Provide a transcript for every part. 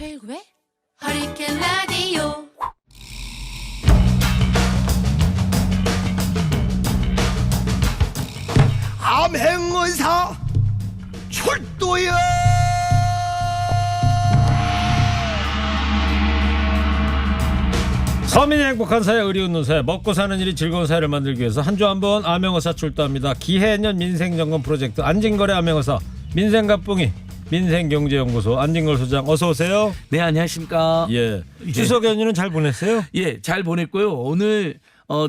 최일구의 허리케인 라디오. 암행의사 출동이야. 서민이 행복한 사회, 의리 웃는 사회, 먹고 사는 일이 즐거운 사회를 만들기 위해서 한 주 한 번 암행어사 출두합니다. 기해년 민생점검 프로젝트 안진걸의 암행어사 민생갑봉이 민생경제연구소 안진걸 소장 어서 오세요. 네, 안녕하십니까. 예. 추석 연휴는 잘 보냈어요? 예, 잘 보냈고요. 오늘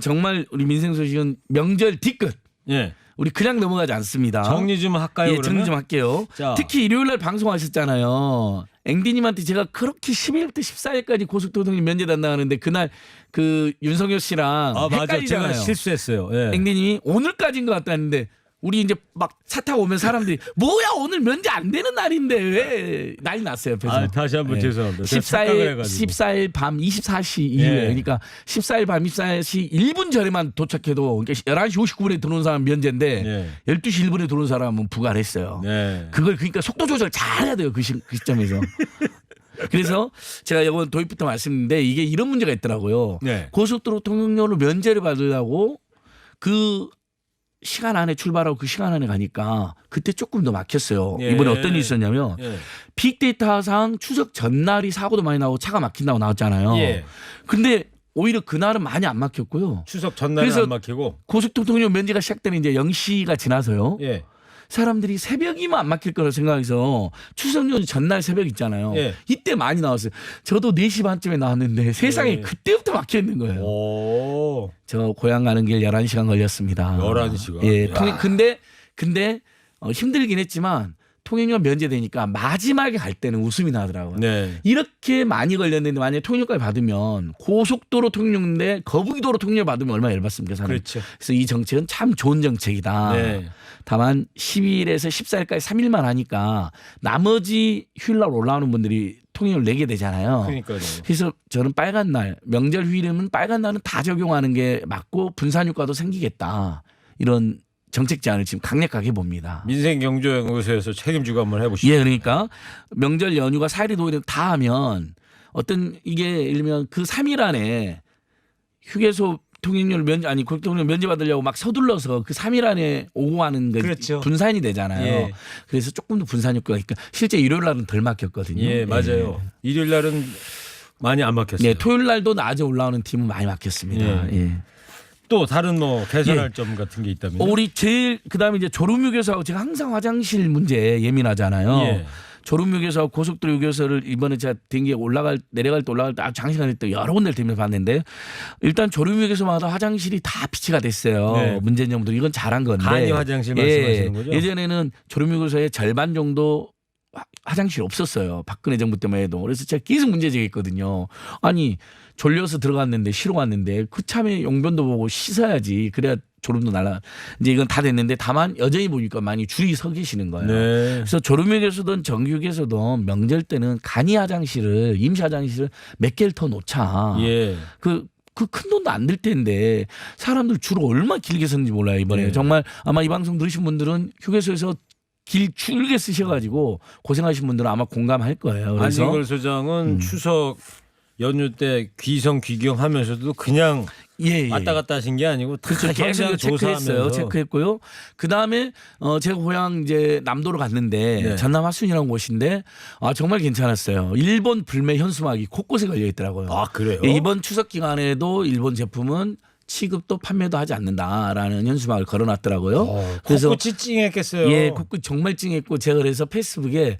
정말 우리 민생 소식은 명절 뒤끝. 예. 우리 그냥 넘어가지 않습니다. 정리 좀 할까요? 예, 그러면? 정리 좀 할게요. 자. 특히 일요일 날 방송하셨잖아요. 앵디님한테 제가 그렇게 12일부터 14일까지 고속도로 면제된다 하는데 그날 그 윤석열 씨랑 아 맞아, 헷갈리잖아요. 제가 실수했어요. 예. 앵디님이 오늘까지인 것 같다는데 우리 이제 막 차 타고 오면 사람들이 뭐야 오늘 면제 안 되는 날인데 왜 난리 났어요. 옆에서. 아, 다시 한번 죄송합니다. 제가 착각을 14일 해가지고. 14일 밤 24시 이후에 예. 그러니까 14일 밤 24시 1분 전에만 도착해도 그러니까 11시 59분에 들어온 사람 면제인데 예. 12시 1분에 들어온 사람은 부과했어요. 네. 그걸 그러니까 속도 조절 잘 해야 돼요. 그 시점에서. 그래서 제가 이번 도입부터 말씀드렸는데 이게 이런 문제가 있더라고요. 네. 고속도로 통행료로 면제를 받으려고 그 시간 안에 출발하고 그 시간 안에 가니까 그때 조금 더 막혔어요. 예. 이번에 어떤 일이 있었냐면 예. 빅데이터상 추석 전날이 사고도 많이 나고 차가 막힌다고 나왔잖아요. 예. 근데 오히려 그날은 많이 안 막혔고요. 추석 전날은 그래서 안 막히고. 고속도로 통행료 면제가 시작되는 이제 0시가 지나서요. 예. 사람들이 새벽이면 안 막힐 거라 생각해서 추석 연휴 전날 새벽 있잖아요. 예. 이때 많이 나왔어요. 저도 4시 반쯤에 나왔는데 세상에 예. 그때부터 막혀 있는 거예요. 오. 저 고향 가는 길 11시간 걸렸습니다. 11시간? 예. 야. 근데 힘들긴 했지만 통행료 면제되니까 마지막에 갈 때는 웃음이 나더라고요. 네. 이렇게 많이 걸렸는데 만약에 통행료까지 받으면 고속도로 통행료인데 거북이도로 통행료 받으면 얼마나 열받습니까? 사람. 그렇죠. 그래서 이 정책은 참 좋은 정책이다. 네. 다만 12일에서 14일까지 3일만 하니까 나머지 휴일날 올라오는 분들이 통행료를 내게 되잖아요. 그러니까요. 그래서 저는 빨간 날 명절 휴일이면 빨간 날은 다 적용하는 게 맞고 분산 효과도 생기겠다. 이런 정책 제안을 지금 강력하게 봅니다. 민생경제연구소에서 책임지고 한번 해보시죠. 예, 그러니까 명절 연휴가 4일이 도일다 하면 어떤 이게 예를 들면 그 3일 안에 휴게소 통행료를 고속도로 면제 받으려고 막 서둘러서 그 3일 안에 오고 가는 게 그렇죠. 분산이 되잖아요. 예. 그래서 조금 더 분산 효과가 있으니까 실제 일요일 날은 덜 막혔거든요. 예, 맞아요. 일요일 날은 많이 안 막혔어요. 예, 토요일 날도 낮에 올라오는 팀은 많이 막혔습니다. 예. 예. 또 다른 뭐 개선할 예. 점 같은 게 있다면? 우리 제일 그다음에 이제 졸음휴게소하고 제가 항상 화장실 문제에 예민하잖아요. 예. 졸음휴게소 고속도로 휴게소를 이번에 제가 비행기 내려갈 때 아주 장시간 때 여러 군데를 들면서 봤는데 일단 졸음휴게소마다 화장실이 다 비치가 됐어요. 네. 문재인 정부 이건 잘한 건데. 간이 화장실 말씀하시는 거죠? 예전에는 졸음휴게소의 절반 정도 화장실이 없었어요. 박근혜 정부 때만 해도. 그래서 제가 계속 문제 제기했거든요. 아니 졸려서 들어갔는데 쉬러 갔는데 그 참에 용변도 보고 씻어야지. 그래야 졸음도 날라. 이제 이건 다 됐는데 다만 여전히 보니까 많이 줄이 서 계시는 거예요. 네. 그래서 졸음휴게소든 정규휴게소든 명절 때는 간이 화장실을 임시 화장실을 몇 개를 더 놓자. 예. 그 큰 돈도 안 들 텐데 사람들 줄을 얼마나 길게 섰는지 몰라요 이번에. 네. 정말 아마 이 방송 들으신 분들은 휴게소에서 길게 쓰셔가지고 고생하신 분들은 아마 공감할 거예요. 그래서 안진걸 소장은 추석 연휴 때 귀성 귀경하면서도 그냥 예. 왔다 갔다 하신 게 아니고 다 그렇죠. 계속 현장 체크했어요. 조사하면서. 체크했고요. 그 다음에 제가 고향 이제 남도로 갔는데 네. 전남 하순이라는 곳인데 정말 괜찮았어요. 일본 불매 현수막이 곳곳에 걸려 있더라고요. 아 그래요? 예, 이번 추석 기간에도 일본 제품은 취급도 판매도 하지 않는다라는 현수막을 걸어놨더라고요. 그래서 코끝이 찡했겠어요. 예, 코끝 정말 찡했고 제가 그래서 페이스북에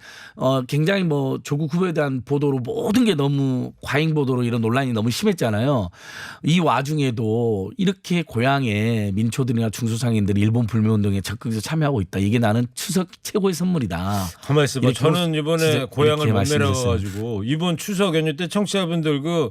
굉장히 뭐 조국 후보에 대한 보도로 모든 게 너무 과잉 보도로 이런 논란이 너무 심했잖아요. 이 와중에도 이렇게 고향에 민초들이나 중소상인들이 일본 불매운동에 적극적으로 참여하고 있다. 이게 나는 추석 최고의 선물이다. 가만 있어봐. 이렇게 저는 이번에 진짜 고향을 이렇게 못 말씀드렸어요. 내려가가지고 이번 추석 연휴 때 청취자분들 그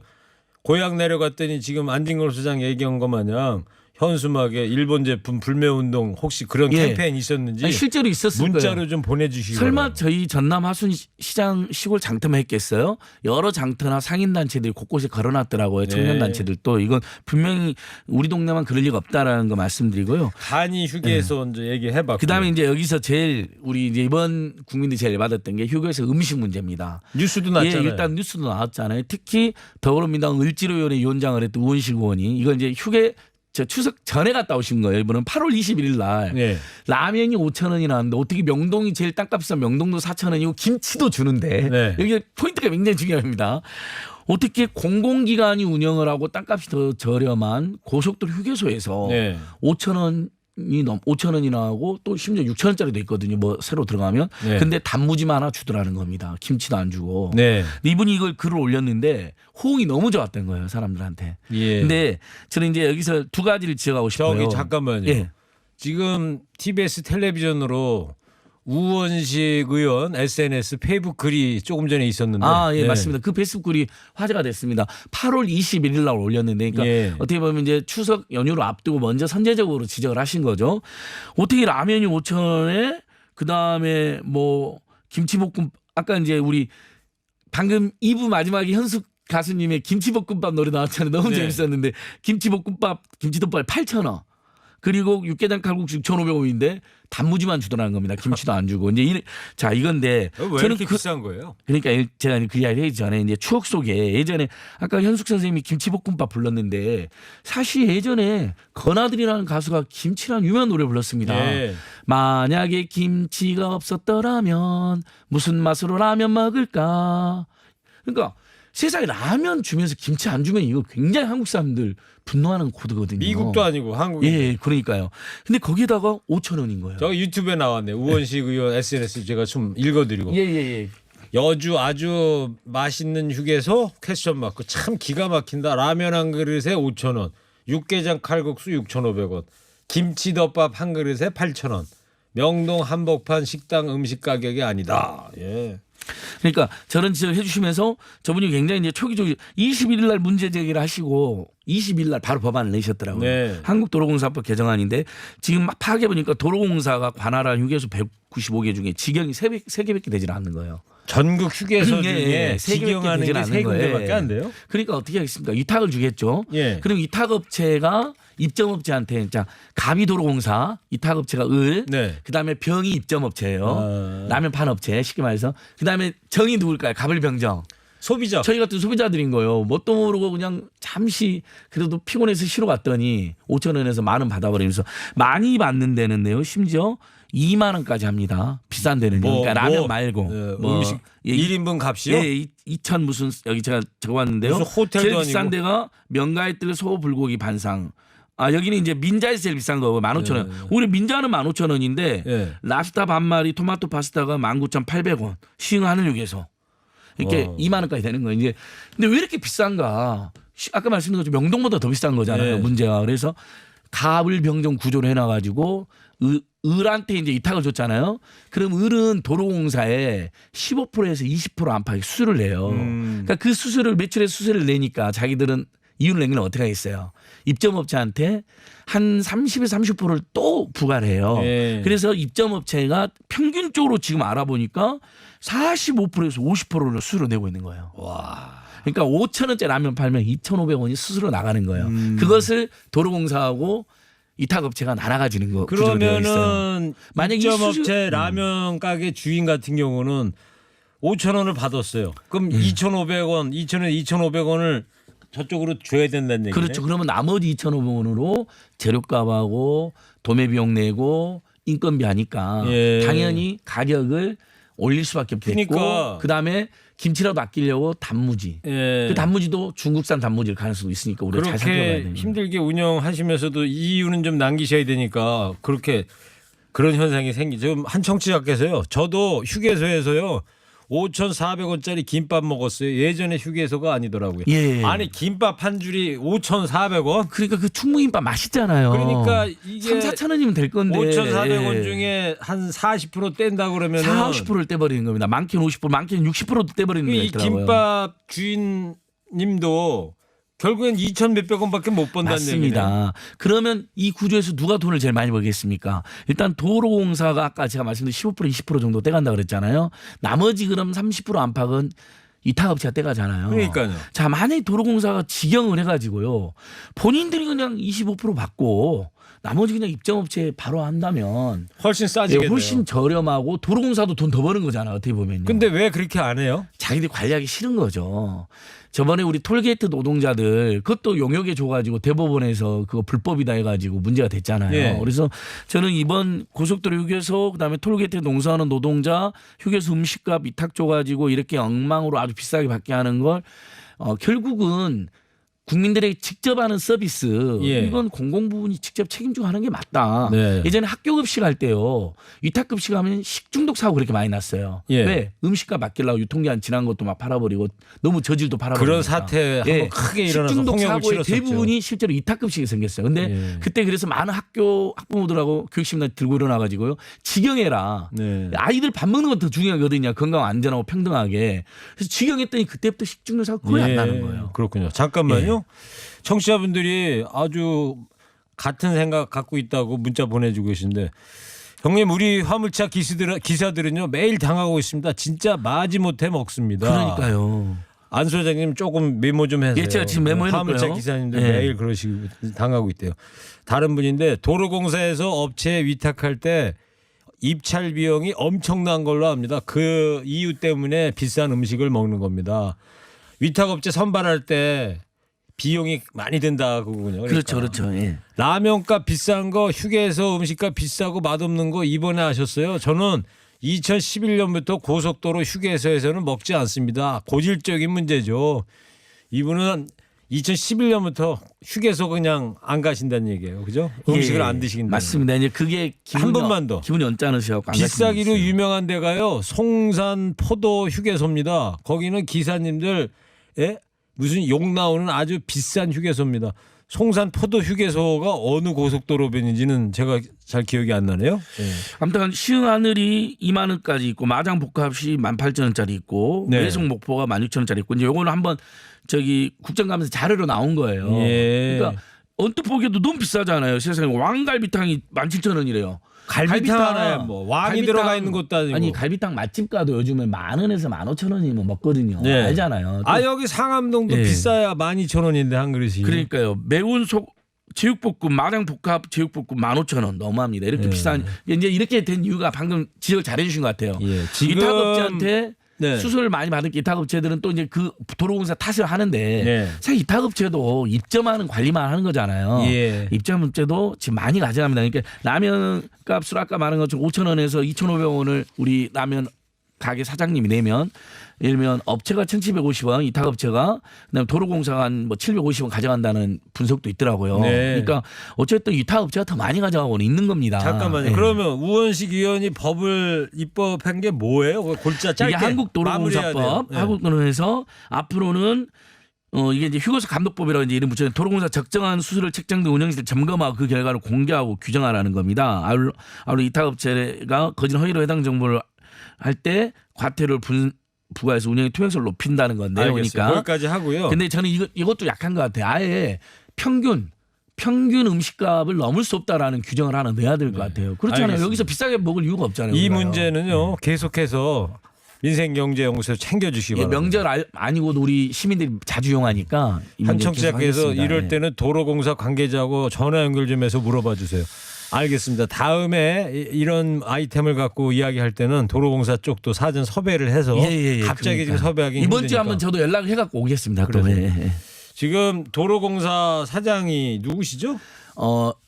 고향 내려갔더니 지금 안진걸 소장 얘기한 것 마냥 현수막에 일본 제품 불매 운동 혹시 그런 예. 캠페인 있었는지 아니, 실제로 있었을 문자로 거예요. 좀 보내주시기 설마 바랍니다. 저희 전남 하순 시장 시골 장터만 했겠어요? 여러 장터나 상인 단체들이 곳곳에 걸어놨더라고요. 청년 네. 단체들도 이건 분명히 우리 동네만 그럴 리가 없다라는 거 말씀드리고요. 간이 휴게소 이제 얘기해봤고 그다음에 이제 여기서 제일 우리 이제 이번 국민들이 제일 받았던 게 휴게소 음식 문제입니다. 뉴스도 났잖아요. 예, 일단 뉴스도 나왔잖아요. 특히 더불어민주당 을지로위원회 위원장을 했던 우원식 의원이 이건 이제 저 추석 전에 갔다 오신 거예요. 이분은 8월 21일 날 예. 라면이 5,000원이 나왔는데 어떻게 명동이 제일 땅값 비싼 명동도 4,000원이고 김치도 주는데 네. 여기 포인트가 굉장히 중요합니다. 어떻게 공공기관이 운영을 하고 땅값이 더 저렴한 고속도로 휴게소에서 네. 5,000원이 나오고 또 심지어 6,000원짜리도 있거든요. 뭐 새로 들어가면. 네. 근데 단무지만 하나 주더라는 겁니다. 김치도 안 주고. 네. 근데 이분이 이걸 글을 올렸는데 호응이 너무 좋았던 거예요. 사람들한테. 예. 근데 저는 이제 여기서 두 가지를 지적하고 싶어요. 저기 잠깐만요. 예. 지금 TBS 텔레비전으로 우원식 의원 SNS 페이북 글이 조금 전에 있었는데. 아, 예, 네. 맞습니다. 그 페이스북 글이 화제가 됐습니다. 8월 21일 날 올렸는데, 그러니까 예. 어떻게 보면 이제 추석 연휴를 앞두고 먼저 선제적으로 지적을 하신 거죠. 어떻게 라면이 5,000원에 그 다음에 뭐 김치볶음 아까 이제 우리 방금 2부 마지막에 현숙 가수님의 김치볶음밥 노래 나왔잖아요. 너무 네. 재밌었는데 김치볶음밥, 김치덮밥 8,000원. 그리고 육개장 칼국수 6,500원인데 단무지만 주더라는 겁니다. 김치도 안 주고 이제 자 이건데 왜 이렇게 비싼 거예요? 그러니까 제가 그 이야기 하기 전에 이제 추억 속에 예전에 아까 현숙 선생님이 김치볶음밥 불렀는데 사실 예전에 건아들이라는 가수가 김치라는 유명한 노래 불렀습니다. 예. 만약에 김치가 없었더라면 무슨 맛으로 라면 먹을까? 그러니까 세상에 라면 주면서 김치 안 주면 이거 굉장히 한국 사람들 분노하는 코드거든요. 미국도 아니고 한국. 예, 그러니까요. 근데 거기다가 5,000원인 거예요. 저 유튜브에 나왔네. 우원식 의원 SNS 제가 좀 읽어드리고. 예. 여주 아주 맛있는 휴게소 퀘스천 마크 참 기가 막힌다. 라면 한 그릇에 5,000원, 육개장 칼국수 6,500원, 김치덮밥 한 그릇에 8,000원. 명동 한복판 식당 음식 가격이 아니다. 예. 그러니까 저런 지적을 해주시면서 저분이 굉장히 이제 초기적으로 21일 날 문제 제기를 하시고 20일 날 바로 법안을 내셨더라고요. 네. 한국도로공사법 개정안인데 지금 막 파악해 보니까 도로공사가 관할한 휴게소 195개 중에 직영이 3개밖에 되질 않는 거예요. 전국 휴게소 중에 세 개밖에 직영하는 되질 게 않는 3군데밖에 거예요. 안 돼요? 그러니까 어떻게 하겠습니까? 위탁을 주겠죠. 예. 그럼 위탁업체가 입점업체한테 자 가비도로공사 위탁업체가 네. 그다음에 병이 입점업체예요. 아. 라면 판업체 쉽게 말해서 그다음에 정이 누굴까요? 가불병정. 소비자. 저희 같은 소비자들인 거예요. 뭣도 모르고 그냥 잠시 그래도 피곤해서 쉬러 갔더니 5,000원에서 10,000원 받아버리면서 많이 받는 데는데요. 심지어 2만 원까지 합니다. 비싼 데는 그러니까 라면 말고 음식 1인분 값이요? 예, 2,000 무슨 여기 제가 적어왔는데요. 무슨 호텔도 제일 비싼 아니고. 데가 명가에 뜰 소 불고기 반상. 아 여기는 이제 민자에서 제일 비싼 거 15,000원. 우리 민자는 15,000원인데 예. 랍스타 반마리 토마토 파스타가 19,800원. 시흥 하늘육에서 이렇게 와. 2만 원까지 되는 거예요. 이제 근데 왜 이렇게 비싼가? 아까 말씀드린 것처럼 명동보다 더 비싼 거잖아요. 예. 문제가. 그래서 가불병정 구조를 해놔가지고 을한테 이제 위탁을 줬잖아요. 그럼 을은 도로공사에 15%에서 20% 안팎의 수수료를 내요. 그러니까 그 수수료를 매출의 수수료를 내니까 자기들은 이윤을 내기는 어떻게 하겠어요. 입점업체한테 한 30에서 30%를 또 부과를 해요. 예. 그래서 입점업체가 평균적으로 지금 알아보니까 45%에서 50%를 수수료 내고 있는 거예요. 와. 그러니까 5,000원짜리 라면 팔면 2,500원이 수수료 나가는 거예요. 그것을 도로공사하고 위탁업체가 나눠 가지는 거 구조로 되어 있어요. 그러면은 만약 이 입점업체 라면 가게 주인 같은 경우는 5,000원을 받았어요. 그럼 2,500원, 2,000원, 2,500원을 저쪽으로 줘야 된다는 얘기네. 그렇죠. 그러면 나머지 2,500원으로 재료값하고 도매 비용 내고 인건비 하니까 예. 당연히 가격을 올릴 수밖에 없겠고 그러니까. 그다음에 김치라도 아끼려고 단무지. 예. 그 단무지도 중국산 단무지를 가능성도 있으니까 우리가 잘 살펴봐야 그렇게 됩니다. 힘들게 운영하시면서도 이 이유는 좀 남기셔야 되니까 그렇게 그런 현상이 지금 한 청취자께서요. 저도 휴게소에서요. 5,400원짜리 김밥 먹었어요. 예전에 휴게소가 아니더라고요. 예. 아니 김밥 한 줄이 5,400원? 그러니까 그 충무김밥 맛있잖아요. 그러니까 이게 3,4,000원이면 될 건데 5,400원 예. 중에 한 40% 뗀다 그러면은 40%를 떼버리는 겁니다. 많게는 50%, 많게는 60%도 떼버리는 게 이 있더라고요. 김밥 주인님도 결국엔 2천 몇백 원밖에 못 번다는 얘기네요. 맞습니다. 그러면 이 구조에서 누가 돈을 제일 많이 벌겠습니까? 일단 도로공사가 아까 제가 말씀드린 15% 20% 정도 떼간다 그랬잖아요. 나머지 그럼 30% 안팎은 위탁업체가 떼가잖아요. 그러니까요. 자, 만약에 도로공사가 직영을 해가지고요. 본인들이 그냥 25% 받고 나머지 그냥 입점업체에 바로 한다면 훨씬 예, 싸지겠네요. 훨씬 저렴하고 도로공사도 돈 더 버는 거잖아요. 어떻게 보면요. 근데 왜 그렇게 안 해요? 자기들이 관리하기 싫은 거죠. 저번에 우리 톨게이트 노동자들 그것도 용역에 줘가지고 대법원에서 그거 불법이다 해가지고 문제가 됐잖아요. 예. 그래서 저는 이번 고속도로 휴게소 그다음에 톨게이트 농사하는 노동자 휴게소 음식값 위탁 줘가지고 이렇게 엉망으로 아주 비싸게 받게 하는 걸 결국은 국민들에게 직접 하는 서비스 예. 이건 공공부문이 직접 책임지고 하는 게 맞다. 네. 예전에 학교급식 할 때요. 위탁급식 하면 식중독 사고 그렇게 많이 났어요. 예. 왜? 음식값 맡기려고 유통기한 지난 것도 막 팔아버리고 너무 저질도 팔아버리고 그런 사태 한번 크게 일어나서 식중독 홍역을 사고의 치렀었죠. 대부분이 실제로 위탁급식이 생겼어요. 근데 예. 그때 그래서 많은 학부모들하고 교육심단 들고 일어나가지고요. 직영해라. 네. 아이들 밥 먹는 건 더 중요하거든요. 건강 안전하고 평등하게. 그래서 직영했더니 그때부터 식중독 사고 거의 안 나는 거예요. 그렇군요. 잠깐만요. 청취자분들이 아주 같은 생각 갖고 있다고 문자 보내주고 계신데 형님 우리 화물차 기사들은요 매일 당하고 있습니다. 진짜 마지못해 먹습니다. 그러니까요. 안 소장님 조금 메모 좀 해주세요. 예, 제가 지금 메모해놓고요. 화물차 기사님들 예. 매일 그러시고 당하고 있대요. 다른 분인데 도로공사에서 업체에 위탁할 때 입찰 비용이 엄청난 걸로 압니다. 그 이유 때문에 비싼 음식을 먹는 겁니다. 위탁업체 선발할 때 비용이 많이 든다고군요. 그렇죠, 그렇죠. 예. 라면값 비싼 거, 휴게소 음식값 비싸고 맛없는 거 이번에 하셨어요. 저는 2011년부터 고속도로 휴게소에서는 먹지 않습니다. 고질적인 문제죠. 이분은 2011년부터 휴게소 그냥 안 가신다는 얘기예요. 그죠? 음식을 예, 안 드시긴다. 맞습니다. 이제 그게 한 번만 더. 기분이 언짢으셔서 비싸기로 유명한 데가요. 송산 포도 휴게소입니다. 거기는 기사님들 무슨 욕 나오는 아주 비싼 휴게소입니다. 송산 포도 휴게소가 어느 고속도로변인지는 제가 잘 기억이 안 나네요. 네. 아무튼 시흥하늘이 2만 원까지 있고 마장 복합시 18,000원짜리 있고 네. 외송 목포가 16,000원짜리 있고 이제 요거는 한번 저기 국정감사 자료로 나온 거예요. 예. 그러니까 언뜻 보기에도 너무 비싸잖아요. 세상에 왕갈비탕이 17,000원이래요. 갈비탕 하나에 뭐 왕이 들어가 있는 것도 아니고. 아니 갈비탕 맛집 가도 요즘에 10,000원에서 15,000원이면 먹거든요. 네. 알잖아요. 아 여기 상암동도 예. 비싸야 12,000원인데 한 그릇이. 그러니까요. 매운 속 제육볶음 마장 복합 제육볶음 15,000원 너무합니다. 이렇게 네. 비싼 이제 이렇게 된 이유가 방금 지적을 잘해 주신 것 같아요. 예. 지금 위탁업체한테 네. 수수료를 많이 받은 위탁업체들은 또 이제 그 도로공사 탓을 하는데 네. 사실 위탁업체도 입점하는 관리만 하는 거잖아요. 예. 입점업체도 지금 많이 가져갑니다. 그러니까 라면 값을 아까 말한 것처럼 5,000원에서 2,500원을 우리 라면 가게 사장님이 내면 예를 들면 업체가 1,750원, 위탁업체가 그다음에 도로공사가 한 뭐 750원 가져간다는 분석도 있더라고요. 네. 그러니까 어쨌든 위탁업체가 더 많이 가져가고는 있는 겁니다. 잠깐만요. 예. 그러면 우원식 의원이 법을 입법한 게 뭐예요? 골자 짧게 이게 한국도로공사법, 마무리해야 돼요. 네. 한국도로에서 앞으로는 이게 이제 휴게소 감독법이라고 이제 이름 붙여서 도로공사 적정한 수수료를 책정 등 운영시설 점검하고 그 결과를 공개하고 규정하라는 겁니다. 아울러 위탁업체가 거짓 허위로 해당 정보를 할 때 과태료를 부과해서 운영의 투명성을 높인다는 건데요. 알겠어요. 그러니까. 거기까지 하고요. 근데 저는 이것도 약한 것 같아요. 아예 평균 음식값을 넘을 수 없다라는 규정을 하나 내야 될 것 같아요. 그렇잖아요. 알겠습니다. 여기서 비싸게 먹을 이유가 없잖아요. 이 우리가요. 문제는요. 계속해서 민생경제연구소에서 챙겨주시기 예, 바랍니다. 명절 아니고도 우리 시민들이 자주 이용하니까 이 한 문제 청취자께서 계속 하겠습니다. 이럴 예. 때는 도로공사 관계자하고 전화 연결 좀 해서 물어봐 주세요. 알겠습니다. 다음에 이런 아이템을 갖고 이야기할 때는 도로공사 쪽도 사전 섭외를 해서 갑자기 지금 섭외하기 이번 힘드니까. 주에 한번 저도 연락해 갖고 오겠습니다. 또. 그러세요. 예. 지금 도로공사 사장이 누구시죠?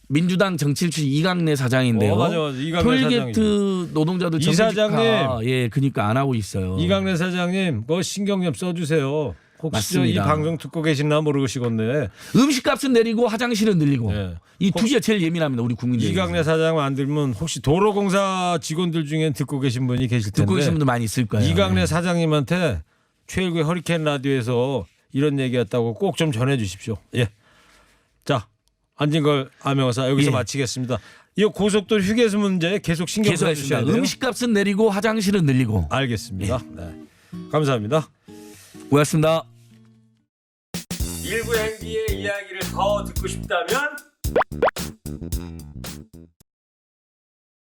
민주당 정치일출 이강래 사장인데요. 맞아. 이강래 톨게이트 노동자들 이 정규직화, 사장님. 예, 그러니까 안 하고 있어요. 이강래 사장님, 뭐 신경 좀 써주세요. 혹시 이 맞습니다. 방송 듣고 계시나 모르시겠네. 음식값은 내리고 화장실은 늘리고 예. 이 두 개가 제일 예민합니다. 우리 국민들. 이강래 사장 안 들면 혹시 도로공사 직원들 중엔 듣고 계신 분이 계실 텐데. 듣고 계신 분도 많이 있을 거예요. 이강래 사장님한테 최일구의 허리케인 라디오에서 이런 얘기였다고 꼭 좀 전해 주십시오. 예. 자, 안진걸 암행어사 여기서 예. 마치겠습니다. 이 고속도로 휴게소 문제 계속 신경 써주셔야 돼요. 음식값은 내리고 화장실은 늘리고. 알겠습니다. 네. 감사합니다. 고맙습니다. 일부 행기의 이야기를 더 듣고 싶다면